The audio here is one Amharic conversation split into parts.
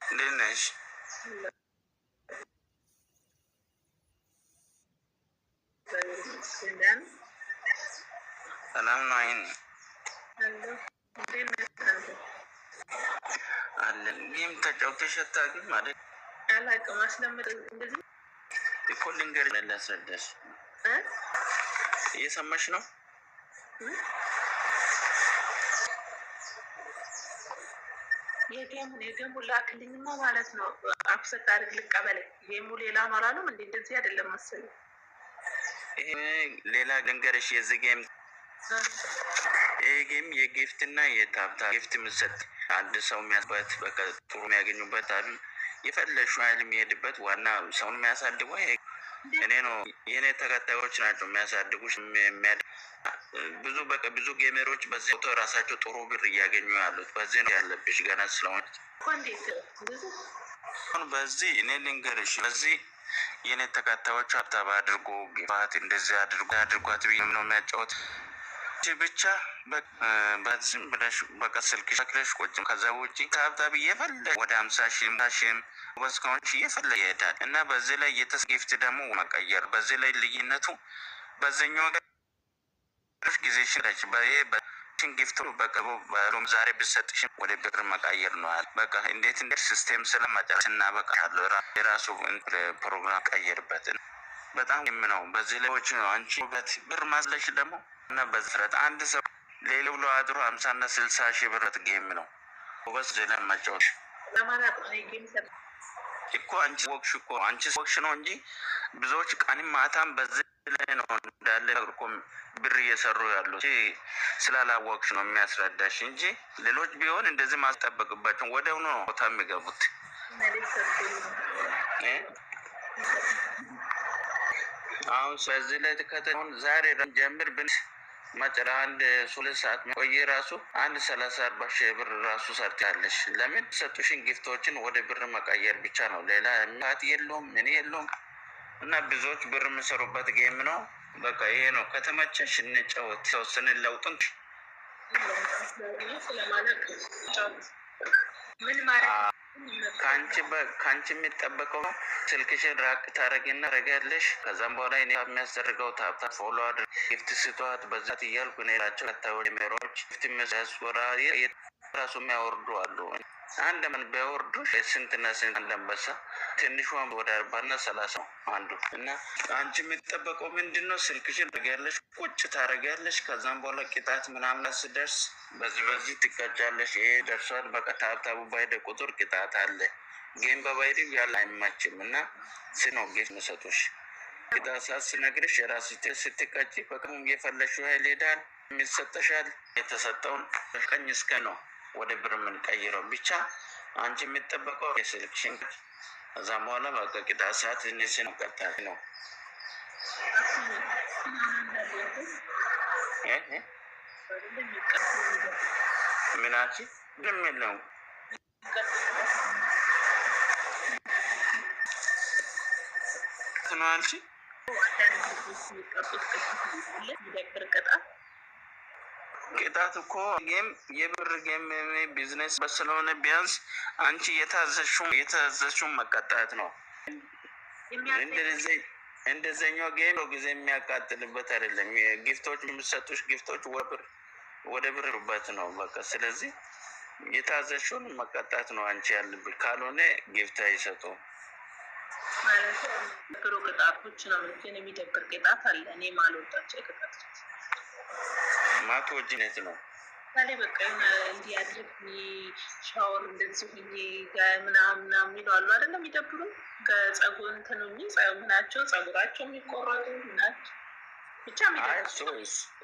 እንዴት ነሽ? ሰላም ነው። አይን አለን። ጌም ተጫውተሽ አታውቂም ማለት አላውቅም። አስለምድ እንደዚህ እኮ ልንገርሽ፣ ላስረዳሽ። እየሰማሽ ነው? የጌሙ ላክልኝማ ማለት ነው። አክሰፕት አድርግ ልቀበል። ጌሙ ሌላ አማራሉም እንዴ? እንደዚህ አይደለም መሰለኝ። ይሄ ሌላ ልንገርሽ፣ የዚህ ጌም ይሄ ጌም የጊፍት እና የታብታ ጊፍት ምሰጥ አንድ ሰው የሚያስበት በቃ ጥሩ የሚያገኙበት አሉ። የፈለሹ ኃይል የሚሄድበት ዋና ሰውን የሚያሳድጉ እኔ ነው። የእኔ ተከታዮች ናቸው የሚያሳድጉሽ። ብዙ በቃ ብዙ ጌሜሮች በዚህ ቶ ራሳቸው ጥሩ ብር እያገኙ ያሉት በዚህ ነው ያለብሽ ገና ስለሆነ በዚህ እኔ ልንገርሽ፣ በዚህ የእኔ ተከታዮች ሀብታብ አድርጎ ግባት እንደዚህ አድርጓት ብዬ ነው የሚያጫወት ብቻ በዚህም ብለሽ በቃ ስልክ ሸክለሽ ቁጭ። ከዛ ውጭ ከሀብታብ እየፈለገ ወደ 50,000 በስካዎች እየፈለገ ይሄዳል። እና በዚህ ላይ የተስጊፍት ደግሞ መቀየር በዚህ ላይ ልዩነቱ በዚህኛው ጊዜ ሽለች በሽን ጊፍቱ በቅርቡ በሮም ዛሬ ብሰጥሽ ወደ ብር መቀየር ነዋል። በቃ እንዴት ሲስቴም ስለመጨረስ እና በቃ ያለው የራሱ ፕሮግራም ቀየርበት በጣም ነው። በዚህ ላይ ነው አንቺ በት ብር ማስለሽ ደግሞ እና በዝረት አንድ ሰው ሌላ ብሎ አድሮ 50 እና 60 ሺህ ብር ጌም ነው በስ ዘለም መጫወት እኮ አንቺ ወክሽ እኮ አንቺ ወክሽ ነው እንጂ ብዙዎች ቀንም ማታም በዚህ ላይ ነው እንዳለ እኮ ብር እየሰሩ ያሉት ስላላወቅሽ ነው የሚያስረዳሽ እንጂ ሌሎች ቢሆን እንደዚህ ማስጠበቅባቸው ወደው ነው ቦታ የሚገቡት። አሁን ስለዚህ ላይ ተከታዩን ዛሬ ጀምር ብን መጨራ አንድ 2 ሰዓት ቆየ ራሱ 30-40 ሺህ ብር ራሱ ሰርቻለሽ። ለምን ሰጡሽን ጊፍቶችን ወደ ብር መቀየር ብቻ ነው። ሌላ ምታት የለውም ምን የለውም። እና ብዙዎች ብር የሚሰሩበት ጌም ነው። በቃ ይሄ ነው። ከተመቸሽ እንጫወት። ተወሰነ ለውጥን ምን ማለት ከአንቺ የሚጠበቀው ስልክሽን ራቅ ታረጊና ረጋለሽ። ከዛም በኋላ እኔ የሚያስደርገው ታብታ ፎሎ አድርግ ጊፍት ስጧት በዛት እያልኩ እኔ ላቸው ታወሪ ሜሮች ጊፍት የሚያስወራ ራሱ የሚያወርዱ አሉ። አንድ ምን ቢያወርዱ ስንትና ስንት አንደንበሳ ትንሿን ወደ 40 እና 30 አንዱ እና አንቺ የሚጠበቀው ምንድን ነው? ስልክሽን ረጋለሽ ቁጭ ታረጋለሽ። ከዛም በኋላ ቅጣት ምናምን ስደርስ በዚህ ትቀጫለሽ። ይሄ ደርሷል በቃ ታብታቡ ባይደ ቁጥር ቅጣት አለ። ጌም በባይድ ያለ አይመችም እና ስነው ጌም መሰጡሽ ቅጣት ስነግርሽ የራስ ስትቀጭ በቀሙም የፈለሽው ኃይል ሄዳል የሚሰጠሻል። የተሰጠውን ቀኝ እስከ ነው ወደ ብር የምንቀይረው ብቻ አንቺ የሚጠበቀው የስልክሽን ከዛም በኋላ በቃ ቅጣት ሰዓት እነሱ ነው ቀጣይ ነው። ምናቺ ምንም የለውም ትናንቺ ቅጣት እኮ ጌም የብር ጌም ቢዝነስ በስለሆነ ቢያንስ አንቺ የታዘዝሽውን መቀጣት ነው። እንደዚህኛው ጌም ጊዜ የሚያቃጥልበት አይደለም። ጊፍቶች የሚሰጡሽ ጊፍቶች ወደ ብር ሩበት ነው በቃ። ስለዚህ የታዘዝሽውን መቀጣት ነው አንቺ ያለብሽ። ካልሆነ ጊፍት አይሰጡም ማለት ነው። ቅጣቶች ነው የሚደብር ቅጣት አለ። እኔ ማልወዳቸው ቅጣት ማትወጂነት ነው ታዲያ በቃ እንዲያድርግ ሻወር እንደዚህ ምናምን የሚሉ አሉ አይደለም። የሚደብሩ ከጸጉር እንትን ምናቸው ጸጉራቸው የሚቆረጡ ናቸው ብቻ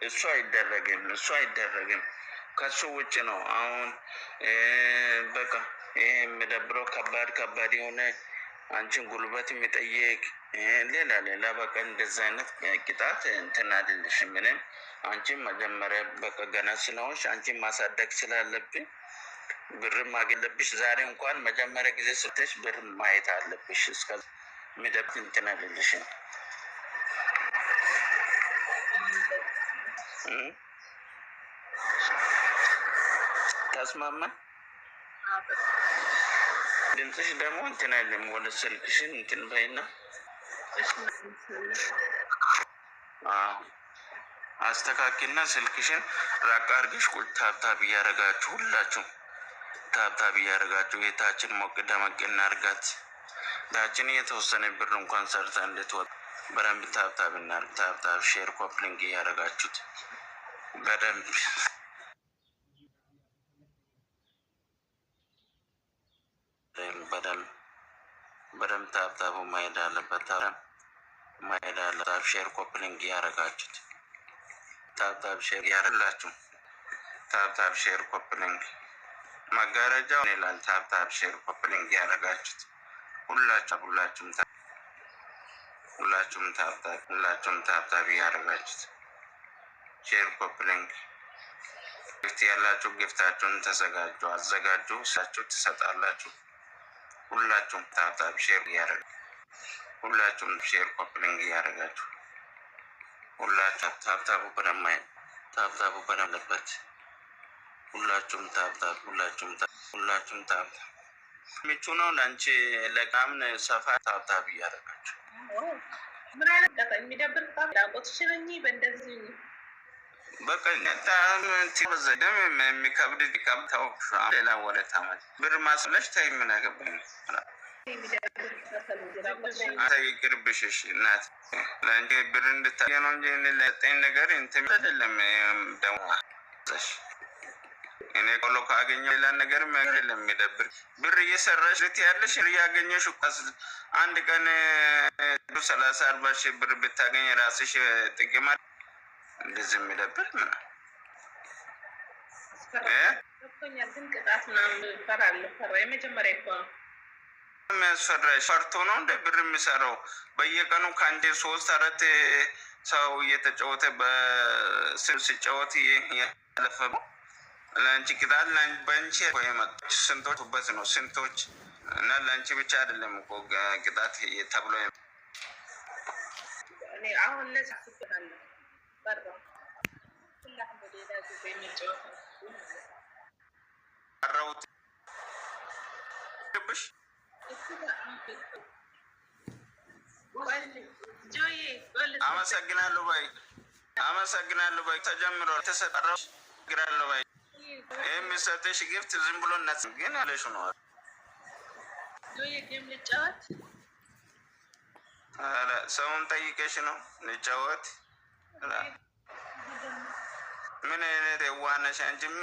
እሱ አይደረግም። ከሱ ውጭ ነው አሁን በቃ ይሄ የሚደብረው ከባድ የሆነ አንቺን ጉልበት የሚጠይቅ ሌላ በቃ እንደዛ አይነት ቅጣት እንትን አይደለሽም። ምንም አንቺን መጀመሪያ በቃ ገና ስለሆንሽ አንቺን ማሳደግ ስላለብኝ ብር ማግለብሽ ዛሬ እንኳን መጀመሪያ ጊዜ ስትሽ ብር ማየት አለብሽ። እስከ የሚደብር እንትን አይደለሽም። ተስማማ ድምፅሽ ደግሞ እንትን አይልም። ወደ ስልክሽን እንትን በይና አስተካክልና ስልክሽን ራቅ አድርገሽ ቁጭ ታብታብ እያደረጋችሁ ሁላችሁም ታብታብ እያደረጋችሁ ቤታችን ሞቅ ደመቅ እናድርጋት። ታችን የተወሰነ ብር እንኳን ሰርታ እንድትወጣ በደንብ ታብታብ እናድርግ። ታብታብ ሼር ኮፕሊንግ እያደረጋችሁት በደንብ በደንብ ታብታቡ ማሄድ አለበት። ማሄድ አለበት። ሼር ኮፕሊንግ እያደረጋችሁት ታብታብ ሼር ያደርላችሁ። ታብታብ ሼር ኮፕሊንግ መጋረጃውን ይላል። ታብታብ ሼር ኮፕሊንግ ያደረጋችሁት ሁላችሁም ታብታብ ያደረጋችሁት ሼር ኮፕሊንግ። ግፍት ያላችሁ ግፍታችሁን አዘጋጁ ሳችሁ ትሰጣላችሁ። ሁላችሁም ታብታብ ሼር ያደረጋችሁ ሁላችሁም ሼር ኮፕሊንግ ያደረጋችሁ ሁላችሁም ታብታቡ በደምበት ሁላችሁም ታብታብ ምቹ ነው ለአንቺ ለቃምን ሰፋ ታብታብ እያደረጋችሁ ምን አይነት የሚደብር ዳቆት ሽረኝ በእንደዚህ በቃ ደም የሚከብድ ዲካብታው ሌላ ወደ ታማኝ ብር ማስለሽ ታይ ምን ያገባኝ ይቅርብሽሽ እናት ለእንጂ ብር እንድታገኝ ነው እንጂ ለጠኝ ነገር እንትን አይደለም። ደግሞ እኔ ቆሎ ካገኘሁ ሌላ ነገር የለም። የሚደብር ብር እየሰራሽ ያለሽ እያገኘሽ አንድ ቀን 30-40 ሺህ ብር ብታገኝ ራስሽ ጥቅም እንደዚህ የሚደብር ምን ግን ቅጣት ምናምን ፈራ የመጀመሪያ እኮ ነው የሚያስፈራሽ። ፈርቶ ነው እንደ ብር የሚሰራው በየቀኑ ከአንዴ 3-4 ሰው እየተጫወተ በስል ሲጫወት ያለፈ ለአንቺ ቅጣት በአንቺ የመጣች ስንቶች ነው ስንቶች እና ለአንቺ ብቻ አይደለም እኮ ቅጣት ተብሎ አሁን ለሳስበታለ ሌላ ጊዜ የሚጫወት አራውት ብሽ አመሰግናለሁ ባይ ተጀምሯል። ተሰጠራው ግራለሁ ባይ የሚሰጥሽ ግፍት ዝም ብሎ እናት ግን አለሽ ነው ጌም ልጫወት ሰውን ጠይቀሽ ነው ልጫወት። ምን አይነት የዋነሽ አንቺም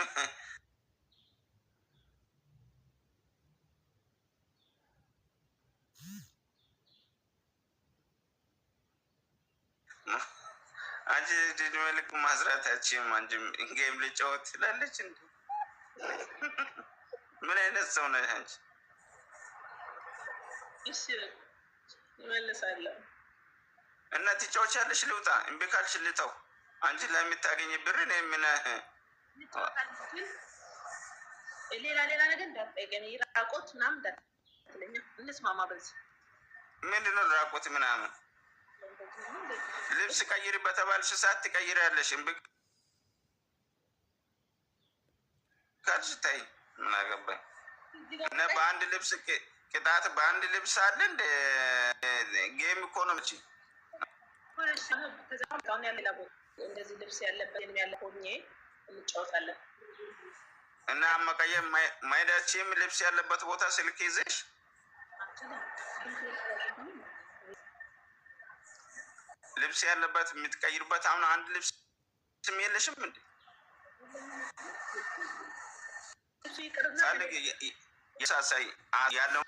አንቺ ዲድ መልክ ማስራታችን አንቺም ጌም ልጫወት ትላለች እንዴ? ምን አይነት ሰው ነሽ አንቺ? እሺ እመልሳለሁ እና ትጫወቻለሽ። ልውጣ እምቢ ካልሽ ልተው። አንቺ ለምታገኝ ብር እኔ ምን ሌላ ነገር እንዳትጠይቀኝ። ራቆት ምናምን እንዳትለኝ እንስማማ። በዚህ ምንድን ነው ራቆት ምናምን? ልብስ ቀይሪ በተባልሽ ሰዓት ትቀይሪያለሽ። እምቢ ካልሽ ተይ። ምን አገባኝ እና በአንድ ልብስ ቅጣት በአንድ ልብስ አለ እንደ ጌም እኮ ነው። እቺ እንደዚህ ልብስ ያለበት ያለ ሆኜ እንጫወታለን እና መቀየር ማይዳችም ልብስ ያለበት ቦታ ስልክ ይዘሽ ልብስ ያለበት የምትቀይርበት አሁን አንድ ልብስ ስም የለሽም እንዴ? ሳልግ የሳሳይ ያለው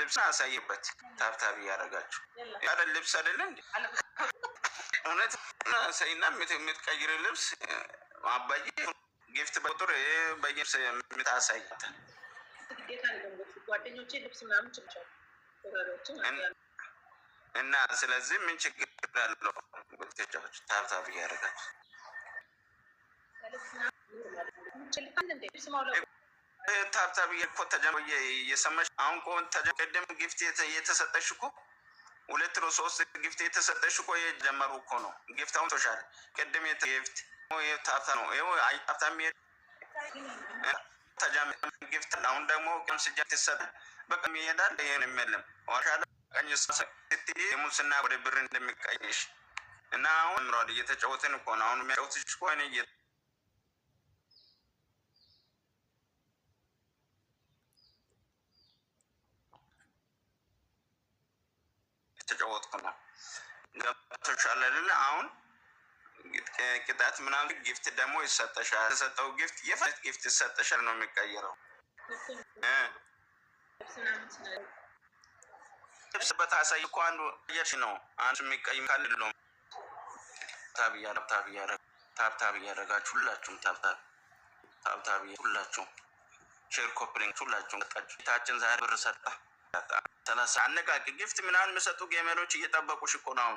ልብስ አሳይበት። ታብታብ እያደረጋችሁ ያለ ልብስ አይደለ እንዴ? እውነት ሳይና የምትቀይር ልብስ አባዬ ጊፍት በቁጥር በየስ የምታሳይበት ጓደኞቼ ልብስ ምናምን ችግር እና ስለዚህ ምን ችግር አለው? ጉልተቻዎች ታብታብ እያደረጋችሁ ታብታብ እኮ ተጀምሮ እየሰማሽ አሁን እኮ ቅድም ጊፍት የተሰጠሽ እኮ 2 ነው 3 ጊፍት የተሰጠሽ እኮ የጀመሩ እኮ ነው። ጊፍት አሁን ሶሻል ቅድም ጊፍት ታብታ ነው። ይኸው ታብታ ተጃም ጊፍት አሁን ደግሞ ቀን ስጃት ተሰጠ በቃ ይሄዳል። ይሄን የለም ዋሻለ ቀኝ ስትይ ሙስና ወደ ብር እንደሚቀይሽ እና አሁን ምራድ እየተጫወትን እኮ ነው። አሁን የሚያጫውትሽ እኮ እኔ እየተጫወትኩ ነው። ገብቶሻል አይደለ? አሁን ቅጣት ምናምን ጊፍት ደግሞ ይሰጠሻል። የተሰጠው ጊፍት የፈት ጊፍት ይሰጠሻል ነው የሚቀየረው። ልብስ በታሳይ እኮ አንዱ የሽ ነው አንዱ የሚቀይም ካለ ነው። ታብታብ እያደረጋችሁ ሁላችሁም ታብታብ ሁላችሁም ሼር ኮፕሊንግ ሁላችሁም ቀጣችሁ ታችን ዛሬ ብር ሰጣ ተነሳ አነቃቂ ጊፍት ምናምን የሚሰጡ ጌመሮች እየጠበቁሽ እኮ ነው።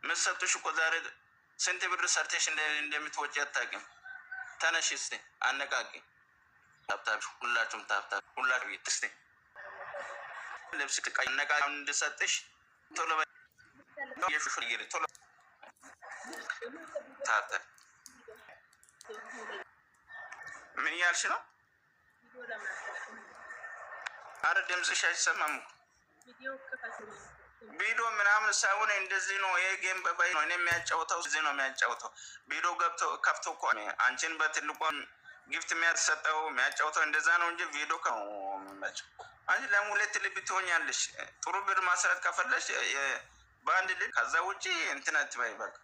የምትሰጡሽ እኮ ዛሬ ስንት ብር ሰርተሽ እንደምትወጪ አታውቂም። ተነሽ እስቲ አነቃቂ ታብታብ ሁላችሁም ታብታብ ሁላችሁ እስቲ ልብስ ቀይ አነቃቂ እንድሰጥሽ ቶሎ የሹሹ ይገሪ ቶሎ ታብታብ ምን ያልሽ ነው? አረ ድምፅሽ አይሰማም። ቪዲዮ ምናምን ሳይሆን እንደዚህ ነው። ይሄ ጌም በባይ ነው እኔ የሚያጫውተው እዚህ ነው የሚያጫውተው። ቪዲዮ ገብቶ ከፍቶ እኮ አንቺን በትልቋ ጊፍት የሚያሰጠው የሚያጫውተው እንደዛ ነው እንጂ ቪዲዮ ከመቸው አንቺ ለሙለት ልብ ትሆኛለሽ። ጥሩ ብር ማስራት ከፈለሽ በአንድ ልብ ከዛ ውጪ እንትን አትበይ። በቃ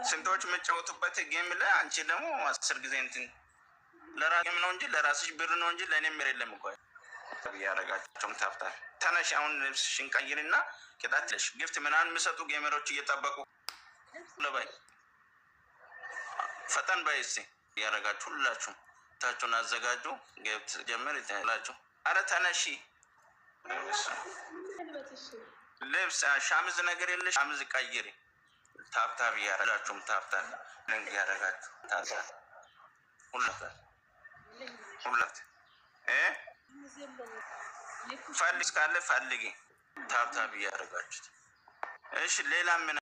ስንቶች የሚጫወቱበት ጌም ላይ አንቺ ደግሞ 10 ጊዜ እንትን ለራስሽ ነው እንጂ ለራስሽ ብር ነው እንጂ ለእኔ ምር የለም እኮ ያረጋቸውም ታፍታ ተነሽ። አሁን ልብስሽን ቀይሪና ቅጣትሽ ጊፍት ምናምን የሚሰጡ ጌመሮች እየጠበቁ ለባይ ፈጠን በይ እስኪ ያረጋችሁ ሁላችሁም ታችሁን አዘጋጁ። ጊፍት ጀምር ይላችሁ። አረ ተነሺ ልብስ ሻምዝ ነገር የለሽ ሻምዝ ቀይሪ። ታብታብ ያረጋችሁም ታብታብ ለንግ ያረጋችሁ ታታ ሁለት ፈልግ ካለ ፈልጊ ታብታብ እያደረጋችሁት። እሺ ሌላ ምን